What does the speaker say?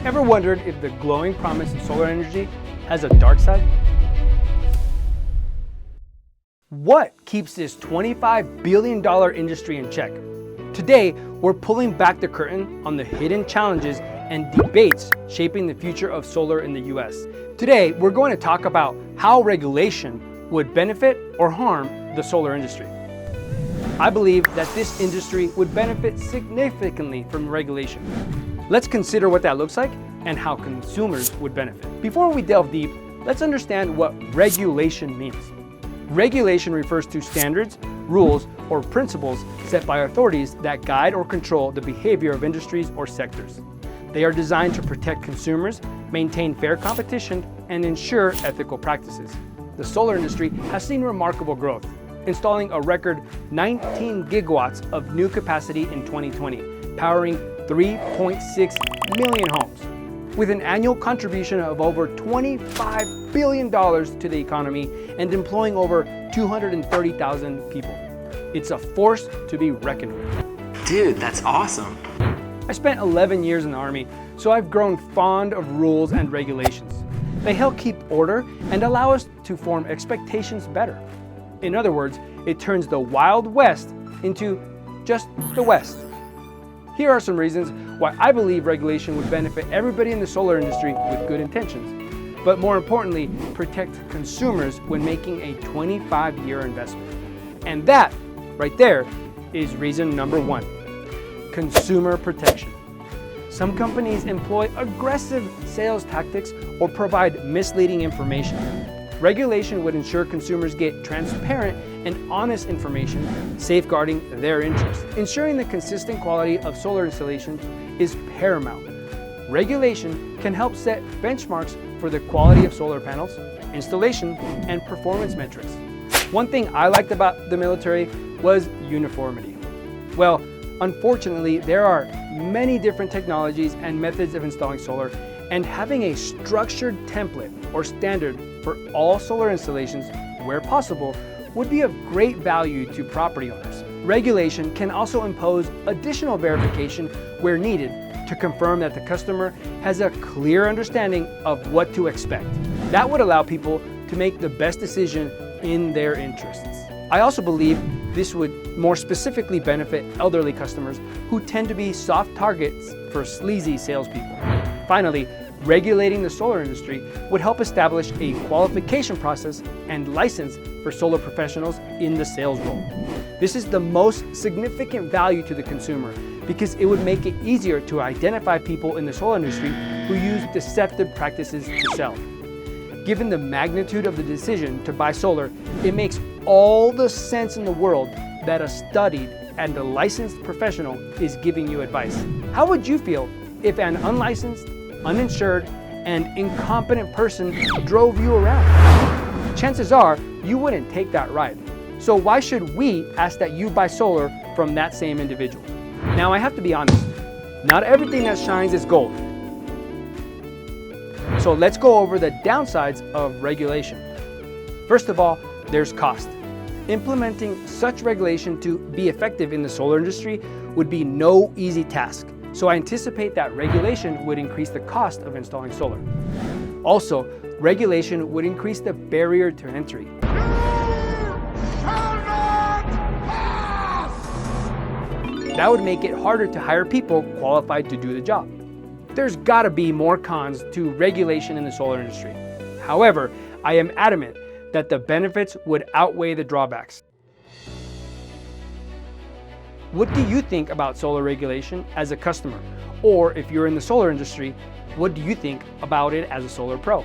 Ever wondered if the glowing promise of solar energy has a dark side? What keeps this $25 billion industry in check? Today, we're pulling back the curtain on the hidden challenges and debates shaping the future of solar in the US. Today, we're going to talk about how regulation would benefit or harm the solar industry. I believe that this industry would benefit significantly from regulation. Let's consider what that looks like and how consumers would benefit. Before we delve deep, let's understand what regulation means. Regulation refers to standards, rules, or principles set by authorities that guide or control the behavior of industries or sectors. They are designed to protect consumers, maintain fair competition, and ensure ethical practices. The solar industry has seen remarkable growth, installing a record 19 gigawatts of new capacity in 2020, powering 3.6 million homes. With an annual contribution of over $25 billion to the economy and employing over 230,000 people. It's a force to be reckoned with. Dude, that's awesome. I spent 11 years in the Army, so I've grown fond of rules and regulations. They help keep order and allow us to form expectations better. In other words, it turns the Wild West into just the West. Here are some reasons why I believe regulation would benefit everybody in the solar industry with good intentions, but more importantly, protect consumers when making a 25-year investment. And that, right there, is reason number one: consumer protection. Some companies employ aggressive sales tactics or provide misleading information. Regulation would ensure consumers get transparent and honest information, safeguarding their interests. Ensuring the consistent quality of solar installation is paramount. Regulation can help set benchmarks for the quality of solar panels, installation, and performance metrics. One thing I liked about the military was uniformity. Well, unfortunately, there are many different technologies and methods of installing solar, and having a structured template or standard for all solar installations where possible would be of great value to property owners. Regulation can also impose additional verification where needed to confirm that the customer has a clear understanding of what to expect. That would allow people to make the best decision in their interests. I also believe this would more specifically benefit elderly customers who tend to be soft targets for sleazy salespeople. Finally, regulating the solar industry would help establish a qualification process and license for solar professionals in the sales role. This is the most significant value to the consumer because it would make it easier to identify people in the solar industry who use deceptive practices to sell. Given the magnitude of the decision to buy solar, it makes all the sense in the world that a studied and a licensed professional is giving you advice. How would you feel if an unlicensed, uninsured, and incompetent person drove you around? Chances are you wouldn't take that ride. So why should we ask that you buy solar from that same individual? Now, I have to be honest, not everything that shines is gold. So let's go over the downsides of regulation. First of all, there's cost. Implementing such regulation to be effective in the solar industry would be no easy task. So I anticipate that regulation would increase the cost of installing solar. Also, regulation would increase the barrier to entry. That would make it harder to hire people qualified to do the job. There's gotta be more cons to regulation in the solar industry. However, I am adamant that the benefits would outweigh the drawbacks. What do you think about solar regulation as a customer? Or if you're in the solar industry, what do you think about it as a solar pro?